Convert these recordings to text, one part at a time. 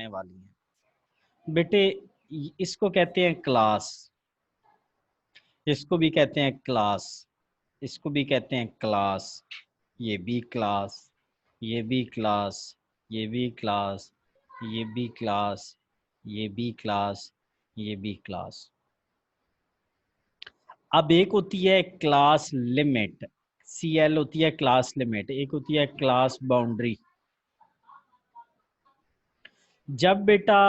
करने वाली हैं बेटे। इसको कहते हैं क्लास, इसको भी कहते हैं क्लास, इसको भी कहते हैं क्लास, ये भी क्लास, ये भी क्लास, ये भी क्लास, ये भी क्लास, ये भी क्लास, ये भी क्लास। अब एक होती है क्लास लिमिट, CL होती है क्लास लिमिट, एक होती है क्लास बाउंड्री। जब बेटा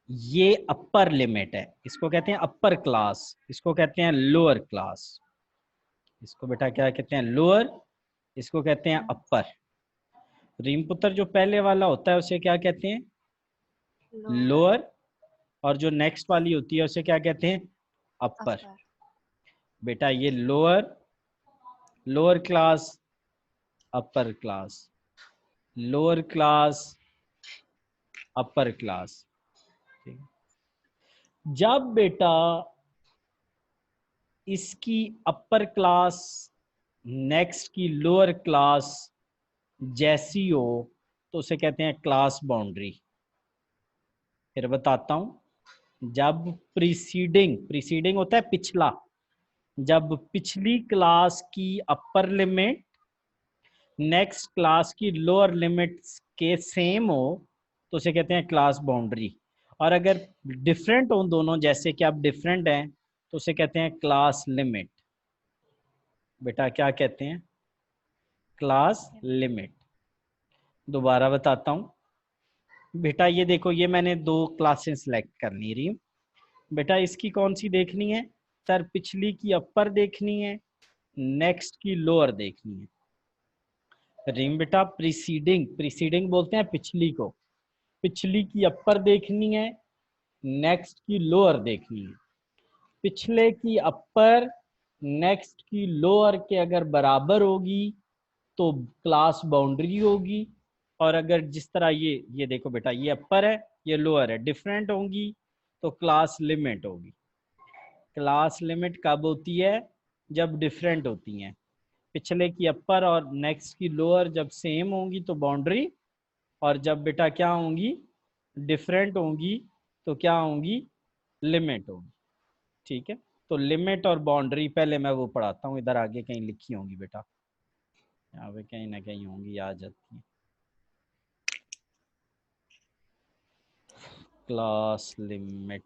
ये अपर लिमिट है, इसको कहते हैं अपर क्लास, इसको कहते हैं लोअर क्लास। इसको बेटा क्या कहते हैं? लोअर, इसको कहते हैं अपर। रीम पुत्र जो पहले वाला होता है उसे क्या कहते हैं? लोअर। और जो नेक्स्ट वाली होती है उसे क्या कहते हैं? अपर। बेटा ये lower, lower class, upper class, lower class, upper class. जब बेटा इसकी अपर क्लास नेक्स्ट की लोअर क्लास जैसी हो तो उसे कहते हैं क्लास बाउंड्री। फिर बताता हूं, जब प्रीसीडिंग, प्रीसीडिंग होता है पिछला, जब पिछली क्लास की अपर लिमिट नेक्स्ट क्लास की लोअर लिमिट के सेम हो तो उसे कहते हैं क्लास बाउंड्री। और अगर डिफरेंट हो दोनों, जैसे कि आप डिफरेंट हैं, तो उसे कहते हैं क्लास लिमिट। बेटा क्या कहते हैं? Class limit. दोबारा बताता हूं बेटा, ये देखो, ये मैंने दो क्लासेस सेलेक्ट करनी रही। बेटा इसकी कौन सी देखनी है? सर पिछली की अपर देखनी है, नेक्स्ट की लोअर देखनी है। रीम बेटा प्रीसीडिंग, प्रीसीडिंग बोलते हैं पिछली को, पिछली की अपर देखनी है, नेक्स्ट की लोअर देखनी है। पिछले की अपर नेक्स्ट की लोअर के अगर बराबर होगी तो क्लास बाउंड्री होगी। और अगर जिस तरह ये देखो बेटा, ये अपर है, ये लोअर है, डिफरेंट होंगी तो क्लास लिमिट होगी। क्लास लिमिट कब होती है? जब डिफरेंट होती हैं। पिछले की अपर और नेक्स्ट की लोअर जब सेम होंगी तो बाउंड्री, और जब बेटा क्या होंगी? डिफरेंट होंगी तो क्या होंगी? लिमिट होगी। ठीक है, तो लिमिट और बाउंड्री पहले मैं वो पढ़ाता हूँ, इधर आगे कहीं लिखी होंगी बेटा, यहाँ पे कहीं ना कहीं होंगी, आ जाती है। क्लास लिमिट,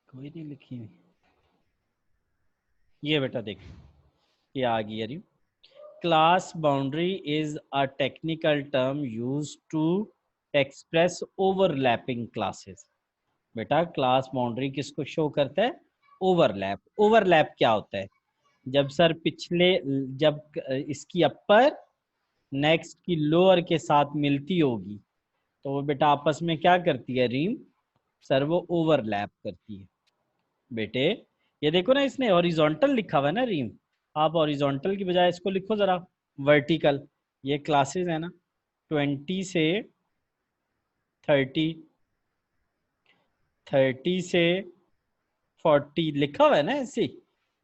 कोई नहीं लिखी हुई, ये बेटा देखो, ये आ गई। अरे class boundary is a technical term used to express overlapping classes. बेटा क्लास बाउंड्री किसको शो करता है? ओवरलैप। ओवरलैप क्या होता है? जब सर पिछले, जब इसकी अपर नेक्स्ट की लोअर के साथ मिलती होगी तो वो बेटा आपस में क्या करती है रीम? सर वो ओवरलैप करती है। बेटे ये देखो ना, इसने हॉरिजॉन्टल लिखा हुआ है ना रीम, आप हॉरिजॉन्टल की बजाय इसको लिखो जरा वर्टिकल। ये क्लासेस है ना 20 से 30, 30 से 40 लिखा हुआ है ना ऐसे।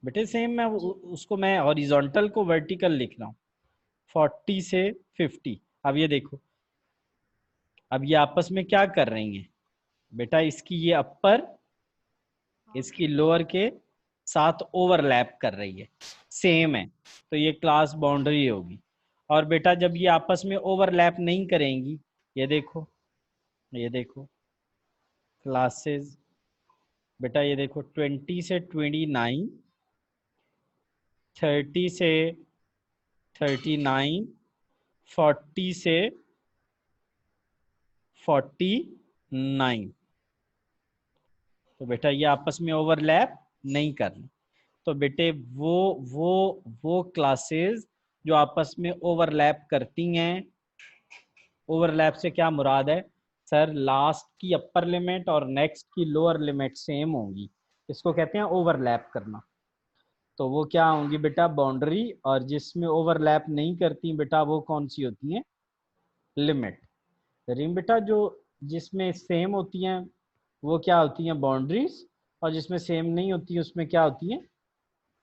बेटे सेम मैं उसको मैं हॉरिजॉन्टल को वर्टिकल लिख रहा हूँ, 40 से 50। अब ये देखो, अब ये आपस में क्या कर रही हैं? बेटा इसकी ये अपर इसकी लोअर के साथ ओवरलैप कर रही है, सेम है, तो ये क्लास बाउंड्री होगी। और बेटा जब ये आपस में ओवरलैप नहीं करेंगी, ये देखो, ये देखो क्लासेस, बेटा ये देखो 20 से 29, 30 से 39, 40 से 49, तो बेटा ये आपस में ओवरलैप नहीं करनी। तो बेटे वो क्लासेस जो आपस में ओवरलैप करती हैं, ओवरलैप से क्या मुराद है? सर लास्ट की अपर लिमिट और नेक्स्ट की लोअर लिमिट सेम होंगी, इसको कहते हैं ओवरलैप करना। तो वो क्या होंगी बेटा? बाउंड्री। और जिसमें ओवरलैप नहीं करती बेटा वो कौन सी होती हैं? लिमिट। रिम बेटा जो जिसमें सेम होती हैं वो क्या होती हैं, बाउंड्रीज, और जिसमें सेम नहीं होती है उसमें क्या होती है,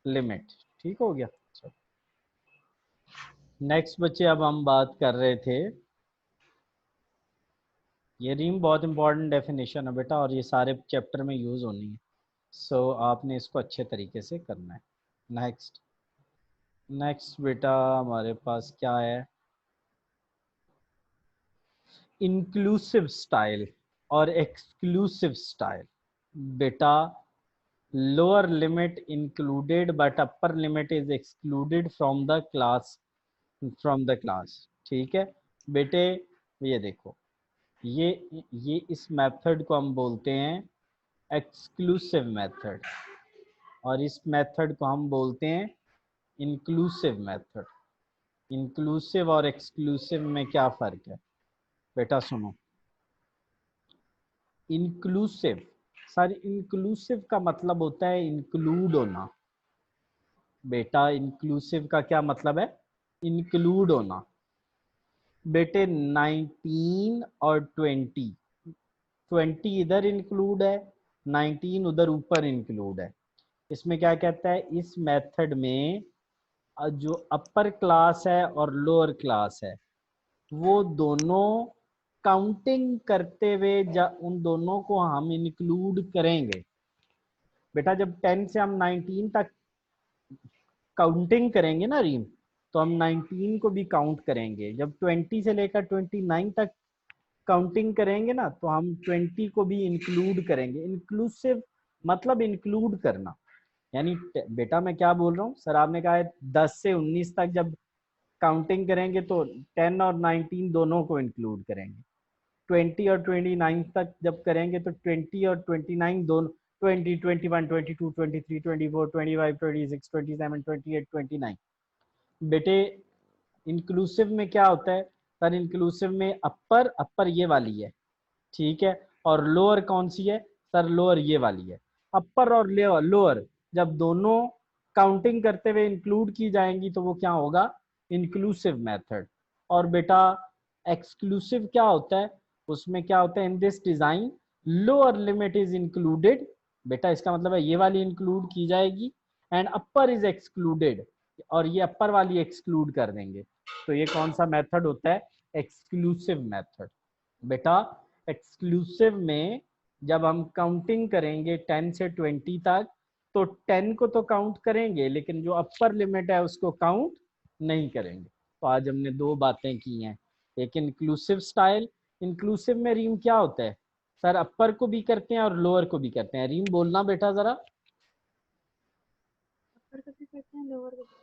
लिमिट। ठीक हो गया। नेक्स्ट बच्चे, अब हम बात कर रहे थे, ये रीम बहुत इंपॉर्टेंट डेफिनेशन है बेटा, और ये सारे चैप्टर में यूज होनी है, सो आपने इसको अच्छे तरीके से करना है। नेक्स्ट नेक्स्ट बेटा हमारे पास क्या है, इंक्लूसिव स्टाइल और एक्सक्लूसिव स्टाइल। बेटा lower limit included but upper limit is excluded from the class. ठीक है बेटे, ये देखो, ये ये इस मेथड को हम बोलते हैं एक्सक्लूसिव मेथड, और इस मेथड को हम बोलते हैं इंक्लूसिव मेथड। इंक्लूसिव और एक्सक्लूसिव में क्या फर्क है बेटा, सुनो। इंक्लूसिव, सर इंक्लूसिव का मतलब होता है इंक्लूड होना। बेटा इंक्लूसिव का क्या मतलब है, इंक्लूड होना। बेटे 19 और 20, 20 इधर इंक्लूड है, 19 उधर ऊपर इंक्लूड है। इसमें क्या कहता है, इस मेथड में जो अपर क्लास है और लोअर क्लास है वो दोनों काउंटिंग करते हुए उन दोनों को हम इंक्लूड करेंगे। बेटा जब 10 से हम 19 तक काउंटिंग करेंगे ना रीम, तो हम 19 को भी काउंट करेंगे। जब 20 से लेकर 29 तक काउंटिंग करेंगे ना, तो हम 20 को भी इंक्लूड करेंगे। इंक्लूसिव मतलब इंक्लूड करना, यानी बेटा मैं क्या बोल रहा हूँ, सर आपने कहा है 10 से 19 तक जब काउंटिंग करेंगे तो 10 और 19 दोनों को इंक्लूड करेंगे। 20 और 29 तक जब करेंगे तो 20 और 29 दोनों, 20, 21, 22, 23, 24, 25, 26, 27, 28, 29। बेटे इंक्लूसिव में क्या होता है, सर इंक्लूसिव में अपर, अपर ये वाली है, ठीक है, और लोअर कौन सी है, सर लोअर ये वाली है। अपर और लोअर जब दोनों काउंटिंग करते हुए इंक्लूड की जाएंगी तो वो क्या होगा, इंक्लूसिव मेथड। और बेटा एक्सक्लूसिव क्या होता है, उसमें क्या होता है, in this design lower limit is included. बेटा इसका मतलब है ये वाली इंक्लूड की जाएगी एंड अपर इज एक्सक्लूडेड, और ये अपर वाली एक्सक्लूड कर देंगे। तो ये कौन सा मेथड होता है, एक्सक्लूसिव मेथड। बेटा एक्सक्लूसिव में जब हम काउंटिंग करेंगे 10 से 20 तक, तो 10 को तो काउंट करेंगे लेकिन जो अपर लिमिट है उसको काउंट नहीं करेंगे। तो आज हमने दो बातें की हैं, एक इंक्लूसिव स्टाइल, इंक्लूसिव में रीम क्या होता है, सर अपर को भी करते हैं और लोअर को भी करते हैं। रीम बोलना बेटा जरा। अपर को भी करते हैं, लोअर को भी।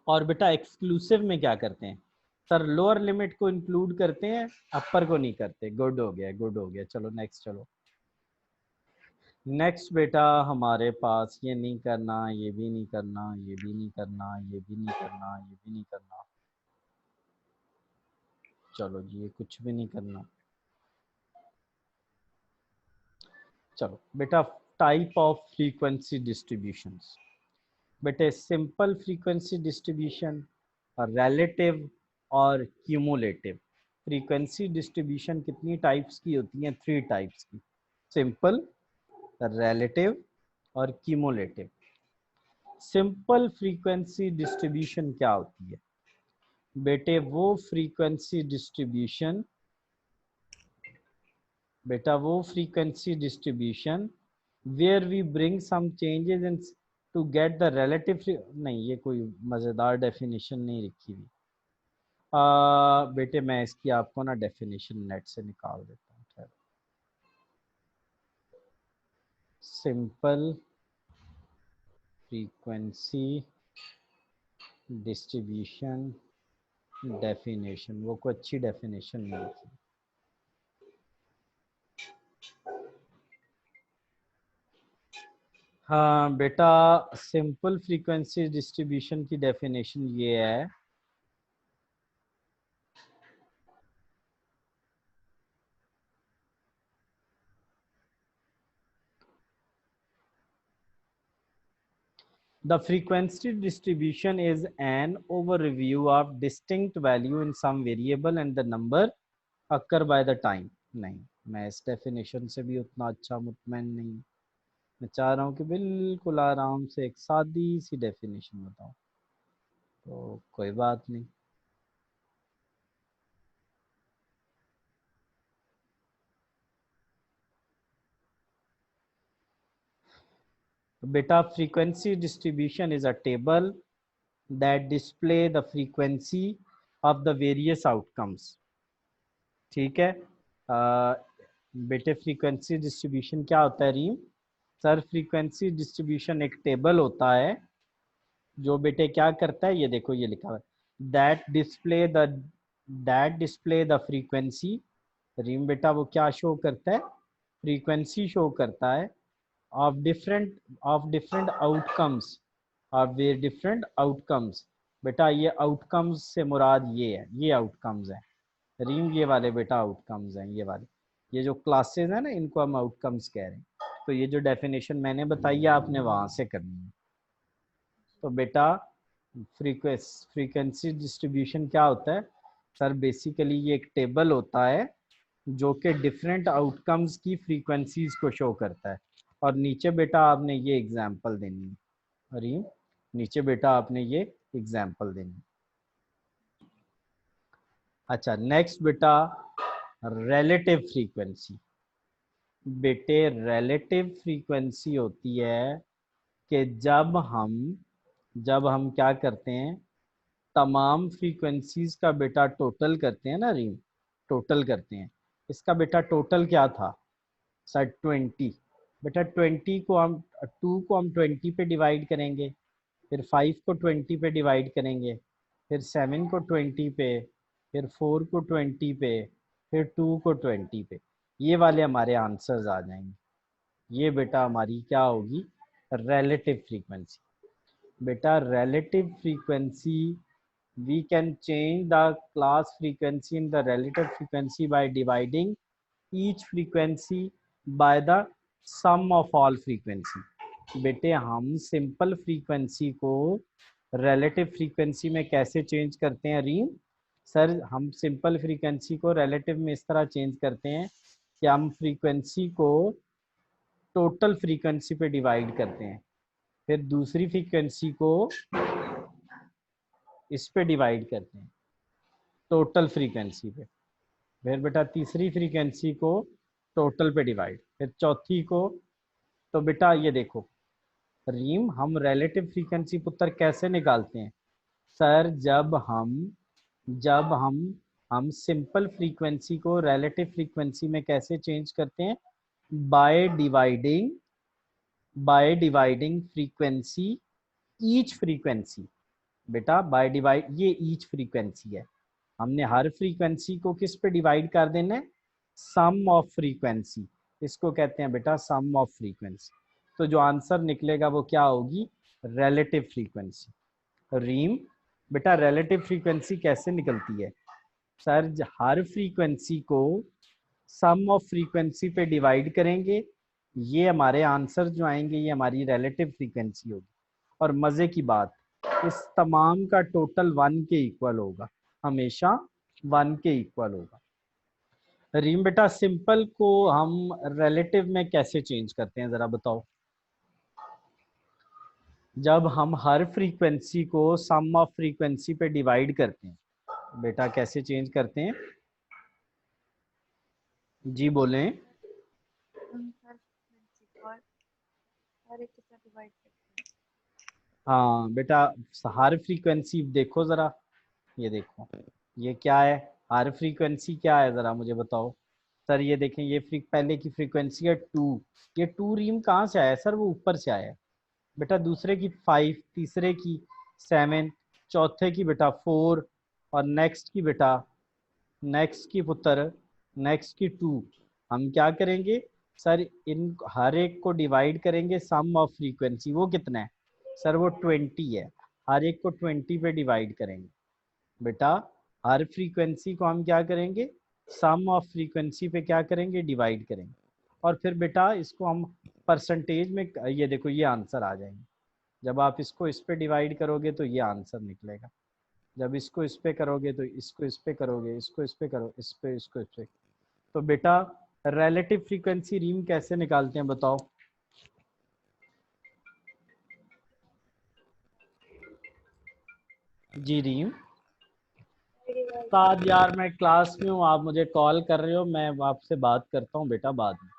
और बेटा एक्सक्लूसिव में क्या करते हैं, सर लोअर लिमिट को इंक्लूड करते हैं, अपर को नहीं करते। गुड हो गया, गुड हो गया। चलो नेक्स्ट, चलो नेक्स्ट बेटा हमारे पास, ये नहीं करना, ये भी नहीं करना, ये भी नहीं करना, ये भी नहीं करना, ये भी नहीं करना, चलो जी ये कुछ भी नहीं करना। चलो बेटा टाइप ऑफ फ्रीक्वेंसी डिस्ट्रीब्यूशंस। बेटे सिंपल फ्रीक्वेंसी डिस्ट्रीब्यूशन, रिलेटिव और क्यूमुलेटिव। फ्रीक्वेंसी डिस्ट्रीब्यूशन कितनी टाइप्स की होती हैं, 3 टाइप्स की, सिंपल, रिलेटिव और क्यूमुलेटिव। सिंपल फ्रीक्वेंसी डिस्ट्रीब्यूशन क्या होती है बेटे, वो फ्रीक्वेंसी डिस्ट्रीब्यूशन, बेटा वो frequency distribution where we bring some changes in to get the relative, नहीं ये कोई मज़ेदार डेफिनेशन नहीं लिखी हुई। बेटे मैं इसकी आपको ना डेफिनेशन नेट से निकाल देता हूँ। सिंपल फ्रीक्वेंसी डिस्ट्रीब्यूशन डेफिनेशन, वो कोई अच्छी डेफिनेशन नहीं लिखी। हाँ बेटा सिंपल फ्रीक्वेंसी डिस्ट्रीब्यूशन की डेफिनेशन ये है, the frequency distribution is an overview of distinct value in some variable and the number occur by the time। नहीं मैं इस डेफिनेशन से भी उतना अच्छा मुतमईन नहीं। मैं चाह रहा हूँ कि बिल्कुल आराम से एक सादी सी डेफिनेशन बताऊँ, तो कोई बात नहीं। तो बेटा frequency distribution is a table that display the frequency of the various outcomes। ठीक है। बेटे फ्रीक्वेंसी डिस्ट्रीब्यूशन क्या होता है रीम? सर फ्रीक्वेंसी डिस्ट्रीब्यूशन एक टेबल होता है जो बेटे क्या करता है, ये देखो ये लिखा हुआ है, दैट डिस्प्ले द फ्रीक्वेंसी। रीम बेटा वो क्या शो करता है? फ्रीक्वेंसी शो करता है of different outcomes, of way different outcomes. बेटा ये आउटकम्स से मुराद ये है, ये आउटकम्स है रीम, ये वाले बेटा आउटकम्स हैं, ये वाले, ये जो क्लासेस है ना इनको हम आउटकम्स कह रहे हैं। तो ये जो डेफिनेशन मैंने बताई है आपने वहां से करनी है। तो बेटा फ्रीक्वेंसी डिस्ट्रीब्यूशन क्या होता है? सर बेसिकली ये एक टेबल होता है जो कि डिफरेंट आउटकम्स की फ्रीक्वेंसीज को शो करता है। और नीचे बेटा आपने ये एग्जांपल देनी है, अरे नीचे बेटा आपने ये एग्जांपल देनी है। अच्छा नेक्स्ट बेटा रिलेटिव फ्रीक्वेंसी। बेटे रिलेटिव फ्रीक्वेंसी होती है कि जब हम क्या करते हैं, तमाम फ्रीक्वेंसीज का बेटा टोटल करते हैं ना रीम, टोटल करते हैं। इसका बेटा टोटल क्या था सर? 20। बेटा 20 को हम 2 को हम 20 पे डिवाइड करेंगे, फिर 5 को 20 पे डिवाइड करेंगे, फिर 7 को 20 पे, फिर 4 को 20 पे, फिर 2 को 20 पे। ये वाले हमारे आंसर्स आ जाएंगे। ये बेटा हमारी क्या होगी? Relative frequency. बेटा relative frequency, we can change the class frequency in the relative frequency by dividing each frequency by the sum of all frequency। बेटे हम सिंपल फ्रीक्वेंसी को रिलेटिव फ्रीक्वेंसी में कैसे चेंज करते हैं रीम? सर हम सिंपल फ्रीक्वेंसी को रिलेटिव में इस तरह चेंज करते हैं कि हम फ्रीक्वेंसी को टोटल फ्रीक्वेंसी पे डिवाइड करते हैं, फिर दूसरी फ्रीक्वेंसी को इस पे डिवाइड करते हैं टोटल फ्रीक्वेंसी पे, फिर बेटा तीसरी फ्रीक्वेंसी को टोटल पे डिवाइड, फिर चौथी को। तो बेटा ये देखो रीम हम रिलेटिव फ्रीक्वेंसी पुत्र कैसे निकालते हैं? सर जब हम सिंपल फ्रीक्वेंसी को रिलेटिव फ्रीक्वेंसी में कैसे चेंज करते हैं? By dividing frequency each frequency. बेटा बाय डिवाइड, ये ईच फ्रीक्वेंसी है, हमने हर फ्रीक्वेंसी को किस पे डिवाइड कर देना है? सम ऑफ फ्रीक्वेंसी। इसको कहते हैं बेटा सम ऑफ फ्रीक्वेंसी। तो जो आंसर निकलेगा वो क्या होगी? Relative frequency. रीम बेटा रिलेटिव फ्रीक्वेंसी कैसे निकलती है? सर हर फ्रीक्वेंसी को सम ऑफ फ्रीक्वेंसी पे डिवाइड करेंगे, ये हमारे आंसर जो आएंगे ये हमारी रिलेटिव फ्रीक्वेंसी होगी। और मजे की बात, इस तमाम का टोटल 1 के इक्वल होगा, हमेशा 1 के इक्वल होगा। रीम बेटा सिंपल को हम रिलेटिव में कैसे चेंज करते हैं जरा बताओ? जब हम हर फ्रीक्वेंसी को सम ऑफ फ्रीक्वेंसी पे डिवाइड करते हैं, बेटा कैसे चेंज करते हैं? जी बोलें। हम हर फ्रीक्वेंसी को हर एक के साथ डिवाइड करते हैं। हाँ बेटा हर फ्रीक्वेंसी देखो जरा, ये देखो ये क्या है? हर फ्रीक्वेंसी क्या है जरा मुझे बताओ? सर ये देखें ये पहले की फ्रीक्वेंसी है 2, ये 2 रीम कहाँ से आया? सर वो ऊपर से आया। बेटा दूसरे की 5, तीसरे की 7, चौथे की बेटा 4, और नेक्स्ट की पुत्र नेक्स्ट की 2। हम क्या करेंगे सर? इन हर एक को डिवाइड करेंगे सम ऑफ फ्रीक्वेंसी, वो कितना है? सर वो 20 है, हर एक को 20 पे डिवाइड करेंगे। बेटा हर फ्रीक्वेंसी को हम क्या करेंगे? सम ऑफ फ्रीक्वेंसी पे क्या करेंगे? डिवाइड करेंगे। और फिर बेटा इसको हम परसेंटेज में, ये देखो ये आंसर आ जाएंगे। जब आप इसको इस पे डिवाइड करोगे तो ये आंसर निकलेगा, जब इसको इस पे करोगे तो इसको इस पे करोगे, इसको इस पे करो, इस पे इसको इस पे। तो बेटा रिलेटिव फ्रीक्वेंसी रीम कैसे निकालते हैं बताओ। जी रीम। साथ यार मैं क्लास में हूँ, आप मुझे कॉल कर रहे हो, मैं आपसे बात करता हूँ बेटा बाद में।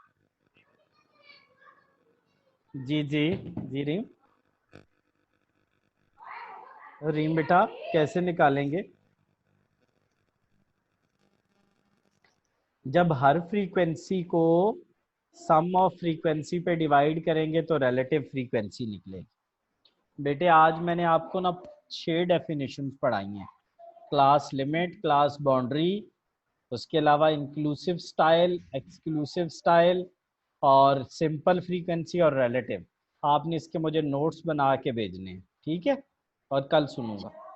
जी जी। जी रीम। रीम बेटा कैसे निकालेंगे? जब हर फ्रीक्वेंसी को सम ऑफ फ्रीक्वेंसी पे डिवाइड करेंगे तो रिलेटिव फ्रीक्वेंसी निकलेगी। बेटे आज मैंने आपको ना 6 डेफिनेशंस पढ़ाई हैं। क्लास लिमिट, क्लास बाउंड्री, उसके अलावा इंक्लूसिव स्टाइल, एक्सक्लूसिव स्टाइल, और सिंपल फ्रीक्वेंसी और रिलेटिव। आपने इसके मुझे नोट्स बना के भेजने हैं, ठीक है? और कल सुनूंगा।